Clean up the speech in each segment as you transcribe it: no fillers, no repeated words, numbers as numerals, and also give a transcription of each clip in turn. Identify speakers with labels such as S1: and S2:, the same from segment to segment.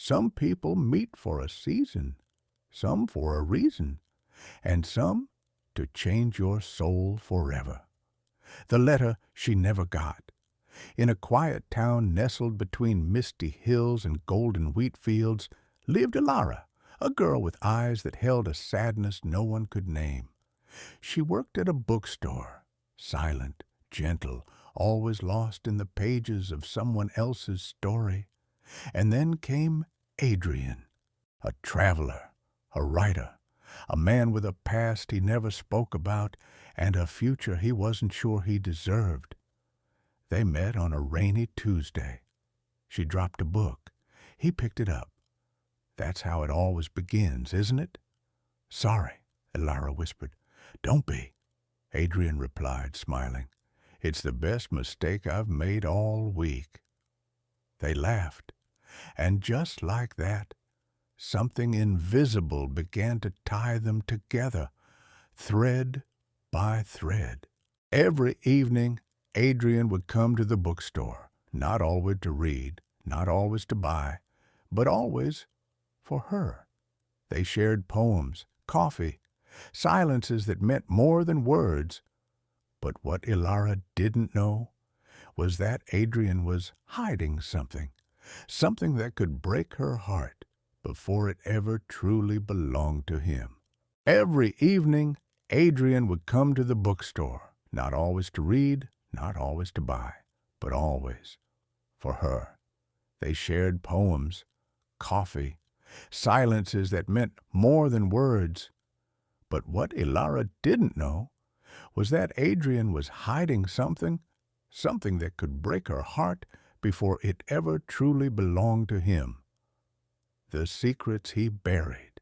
S1: Some people meet for a season, some for a reason, and some to change your soul forever. The letter she never got. In a quiet town nestled between misty hills and golden wheat fields lived Elara, a girl with eyes that held a sadness no one could name. She worked at a bookstore, silent, gentle, always lost in the pages of someone else's story. And then came Adrian, a traveler, a writer, a man with a past he never spoke about and a future he wasn't sure he deserved. They met on a rainy Tuesday. She dropped a book. He picked it up. That's how it always begins, isn't it? Sorry, Elara whispered. Don't be, Adrian replied, smiling. It's the best mistake I've made all week. They laughed, and just like that, something invisible began to tie them together, thread by thread. Every evening, Adrian would come to the bookstore, not always to read, not always to buy, but always for her. They shared poems, coffee, silences that meant more than words. But what Elara didn't know was that Adrian was hiding something, something that could break her heart before it ever truly belonged to him. Every evening, Adrian would come to the bookstore, not always to read, not always to buy, but always for her. They shared poems, coffee, silences that meant more than words. But what Elara didn't know was that Adrian was hiding something, something that could break her heart before it ever truly belonged to him. The secrets he buried.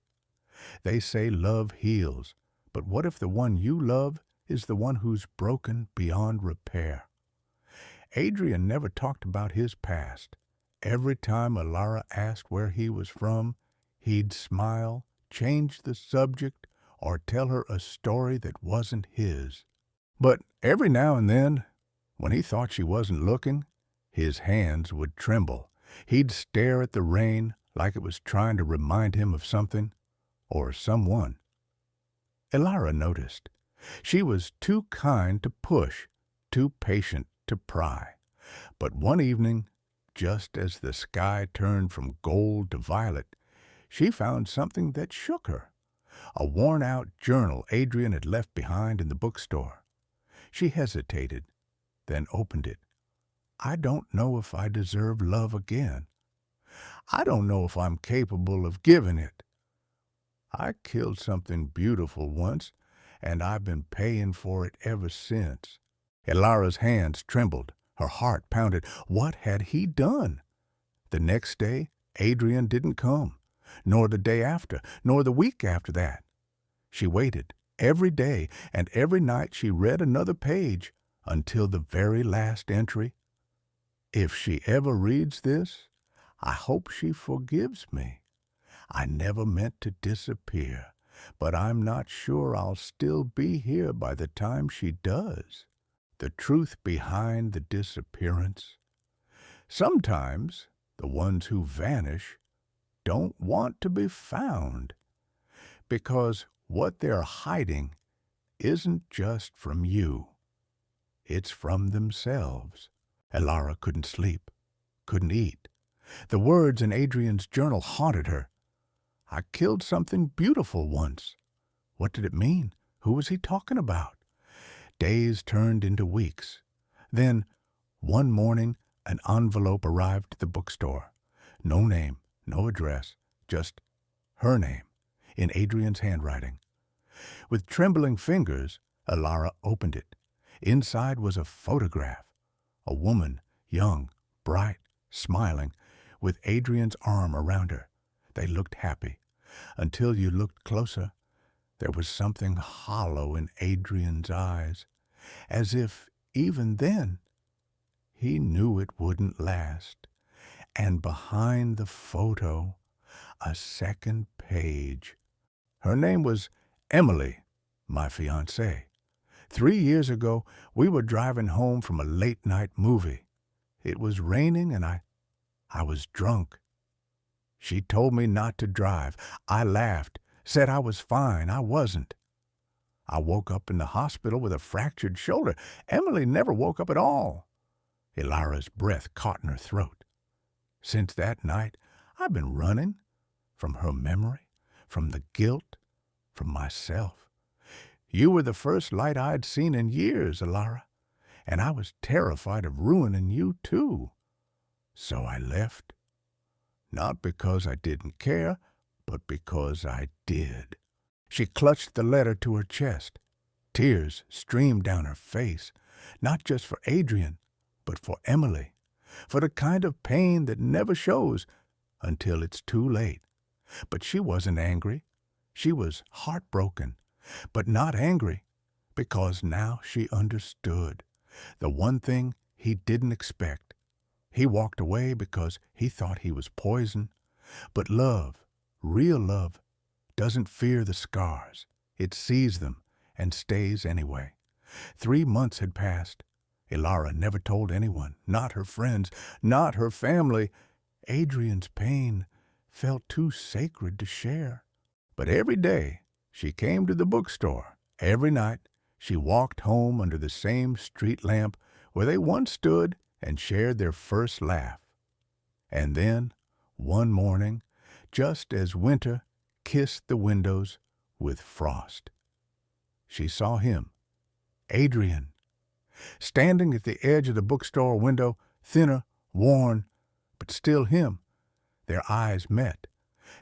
S1: They say love heals, but what if the one you love is the one who's broken beyond repair? Adrian never talked about his past. Every time Elara asked where he was from, he'd smile, change the subject, or tell her a story that wasn't his. But every now and then, when he thought she wasn't looking, his hands would tremble. He'd stare at the rain like it was trying to remind him of something or someone. Elara noticed. She was too kind to push, too patient to pry. But one evening, just as the sky turned from gold to violet, she found something that shook her. A worn-out journal Adrian had left behind in the bookstore. She hesitated, then opened it. I don't know if I deserve love again. I don't know if I'm capable of giving it. I killed something beautiful once, and I've been paying for it ever since. Elara's hands trembled. Her heart pounded. What had he done? The next day, Adrian didn't come, nor the day after, nor the week after that. She waited every day, and every night she read another page until the very last entry. If she ever reads this, I hope she forgives me. I never meant to disappear, but I'm not sure I'll still be here by the time she does. The truth behind the disappearance. Sometimes the ones who vanish don't want to be found, because what they're hiding isn't just from you. It's from themselves. Elara couldn't sleep, couldn't eat. The words in Adrian's journal haunted her. I killed something beautiful once. What did it mean? Who was he talking about? Days turned into weeks. Then, one morning, an envelope arrived at the bookstore. No name, no address, just her name, in Adrian's handwriting. With trembling fingers, Elara opened it. Inside was a photograph. A woman, young, bright, smiling, with Adrian's arm around her. They looked happy. Until you looked closer, there was something hollow in Adrian's eyes, as if, even then, he knew it wouldn't last. And behind the photo, a second page. Her name was Emily, my fiancée. 3 years ago, we were driving home from a late-night movie. It was raining and I was drunk. She told me not to drive. I laughed, said I was fine. I wasn't. I woke up in the hospital with a fractured shoulder. Emily never woke up at all. Elara's breath caught in her throat. Since that night, I've been running from her memory, from the guilt, from myself. You were the first light I'd seen in years, Elara, and I was terrified of ruining you, too. So I left. Not because I didn't care, but because I did. She clutched the letter to her chest. Tears streamed down her face, not just for Adrian, but for Emily, for the kind of pain that never shows until it's too late. But she wasn't angry. She was heartbroken, but not angry, because now she understood. The one thing he didn't expect. He walked away because he thought he was poison. But love, real love, doesn't fear the scars. It sees them and stays anyway. 3 months had passed. Elara never told anyone, not her friends, not her family. Adrian's pain felt too sacred to share. But every day she came to the bookstore. Every night she walked home under the same street lamp where they once stood and shared their first laugh. And then, one morning, just as winter kissed the windows with frost, she saw him, Adrian, standing at the edge of the bookstore window, thinner, worn, but still him. Their eyes met.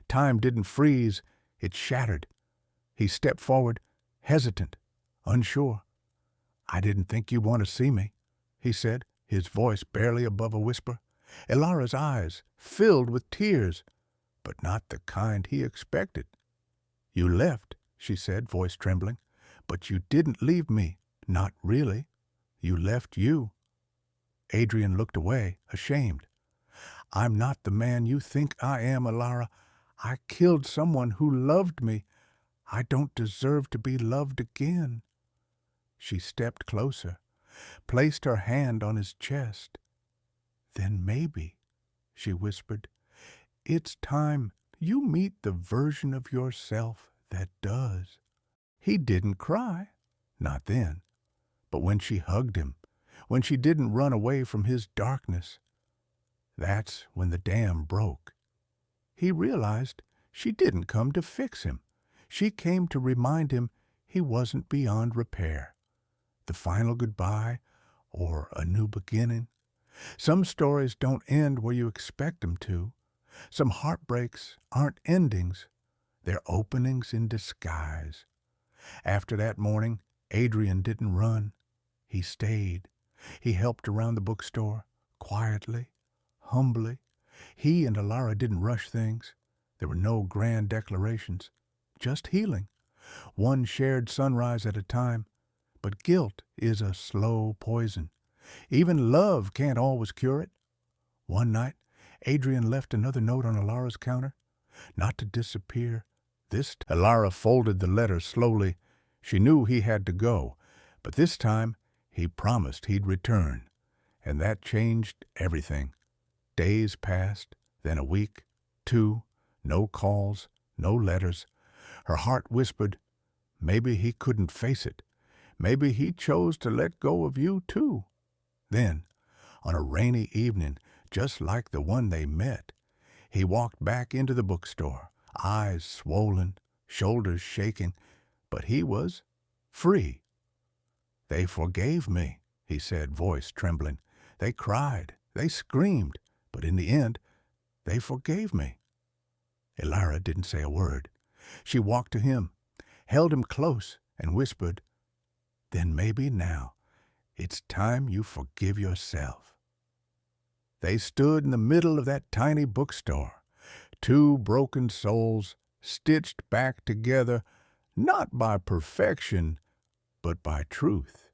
S1: Time didn't freeze, it shattered. He stepped forward, hesitant, unsure. "I didn't think you'd want to see me," he said, his voice barely above a whisper. Elara's eyes filled with tears, but not the kind he expected. "You left," she said, voice trembling, "but you didn't leave me. Not really. You left you." Adrian looked away, ashamed. "I'm not the man you think I am, Elara. I killed someone who loved me. I don't deserve to be loved again." She stepped closer, placed her hand on his chest. "Then maybe," she whispered, "it's time you meet the version of yourself that does." He didn't cry, not then, but when she hugged him, when she didn't run away from his darkness. That's when the dam broke. He realized she didn't come to fix him. She came to remind him he wasn't beyond repair. The final goodbye or a new beginning. Some stories don't end where you expect them to. Some heartbreaks aren't endings. They're openings in disguise. After that morning, Adrian didn't run. He stayed. He helped around the bookstore, quietly, humbly. He and Elara didn't rush things. There were no grand declarations, just healing, one shared sunrise at a time. But guilt is a slow poison. Even love can't always cure it. One night, Adrian left another note on Elara's counter, not to disappear. Elara folded the letter slowly. She knew he had to go, but this time he promised he'd return, and that changed everything. Days passed, then a week, 2, no calls, no letters. Her heart whispered, maybe he couldn't face it. Maybe he chose to let go of you, too. Then, on a rainy evening, just like the one they met, he walked back into the bookstore, eyes swollen, shoulders shaking, but he was free. "They forgave me," he said, voice trembling. "They cried, they screamed, but in the end, they forgave me." Elara didn't say a word. She walked to him, held him close, and whispered, "Then maybe now it's time you forgive yourself." They stood in the middle of that tiny bookstore, 2 broken souls stitched back together, not by perfection, but by truth.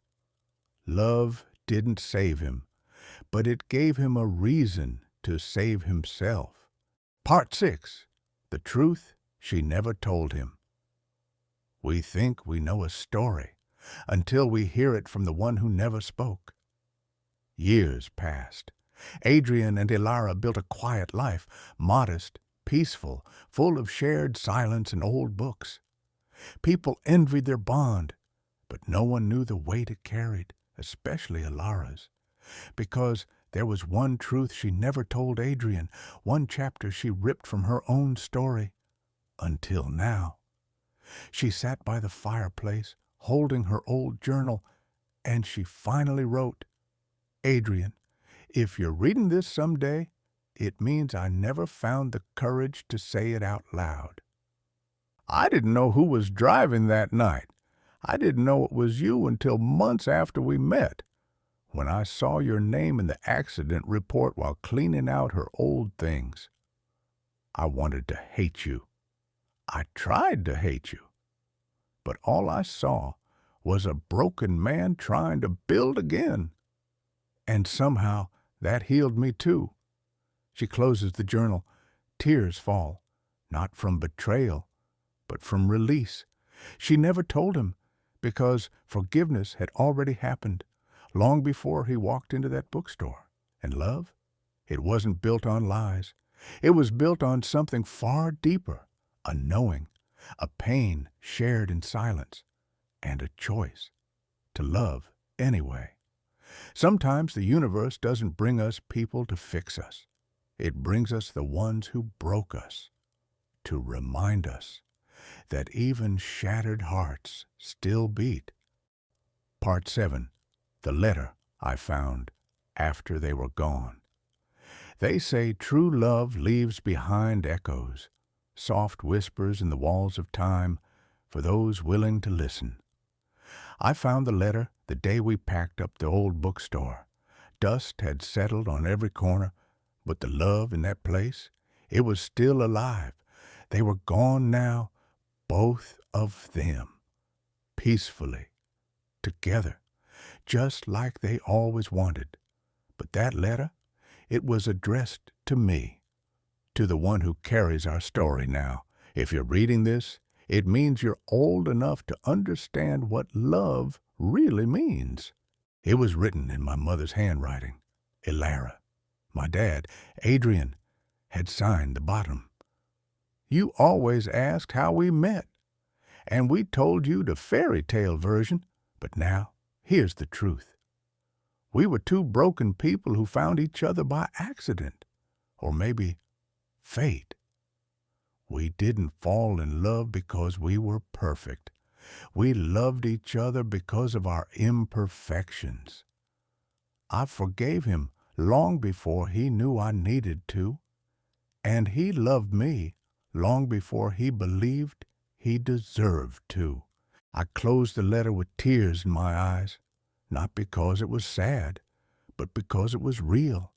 S1: Love didn't save him, but it gave him a reason to save himself. Part 6. The Truth She Never Told Him. We think we know a story until we hear it from the one who never spoke. Years passed. Adrian and Elara built a quiet life, modest peaceful, full of shared silence and old books. People envied their bond, but no one knew the weight it carried, especially Alara's, because there was one truth she never told Adrian, one chapter she ripped from her own story, until now. She sat by the fireplace, holding her old journal, and she finally wrote, "Adrian, if you're reading this someday, it means I never found the courage to say it out loud. I didn't know who was driving that night. I didn't know it was you until months after we met, when I saw your name in the accident report while cleaning out her old things. I wanted to hate you. I tried to hate you. But all I saw was a broken man trying to build again. And somehow that healed me too." She closes the journal. Tears fall, not from betrayal, but from release. She never told him, because forgiveness had already happened, long before he walked into that bookstore. And love? It wasn't built on lies. It was built on something far deeper, a knowing, a pain shared in silence, and a choice to love anyway. Sometimes the universe doesn't bring us people to fix us. It brings us the ones who broke us, to remind us that even shattered hearts still beat. Part 7. The letter I found after they were gone. They say true love leaves behind echoes, soft whispers in the walls of time for those willing to listen. I found the letter the day we packed up the old bookstore. Dust had settled on every corner, but the love in that place, it was still alive. They were gone now, both of them, peacefully, together, just like they always wanted. But that letter, it was addressed to me, to the one who carries our story now. If you're reading this, it means you're old enough to understand what love really means. It was written in my mother's handwriting, Elara. My dad, Adrian, had signed the bottom. You always asked how we met, and we told you the fairy tale version, but now here's the truth. We were two broken people who found each other by accident, or maybe fate. We didn't fall in love because we were perfect. We loved each other because of our imperfections. I forgave him long before he knew I needed to, and he loved me long before he believed he deserved to. I closed the letter with tears in my eyes, not because it was sad, but because it was real.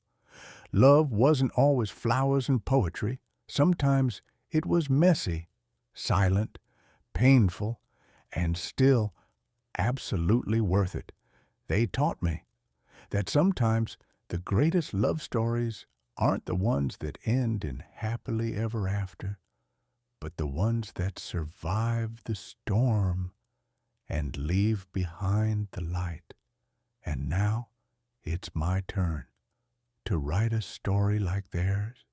S1: Love wasn't always flowers and poetry. Sometimes it was messy, silent, painful, and still absolutely worth it. They taught me that sometimes the greatest love stories aren't the ones that end in happily ever after, but the ones that survive the storm and leave behind the light. And now it's my turn to write a story like theirs.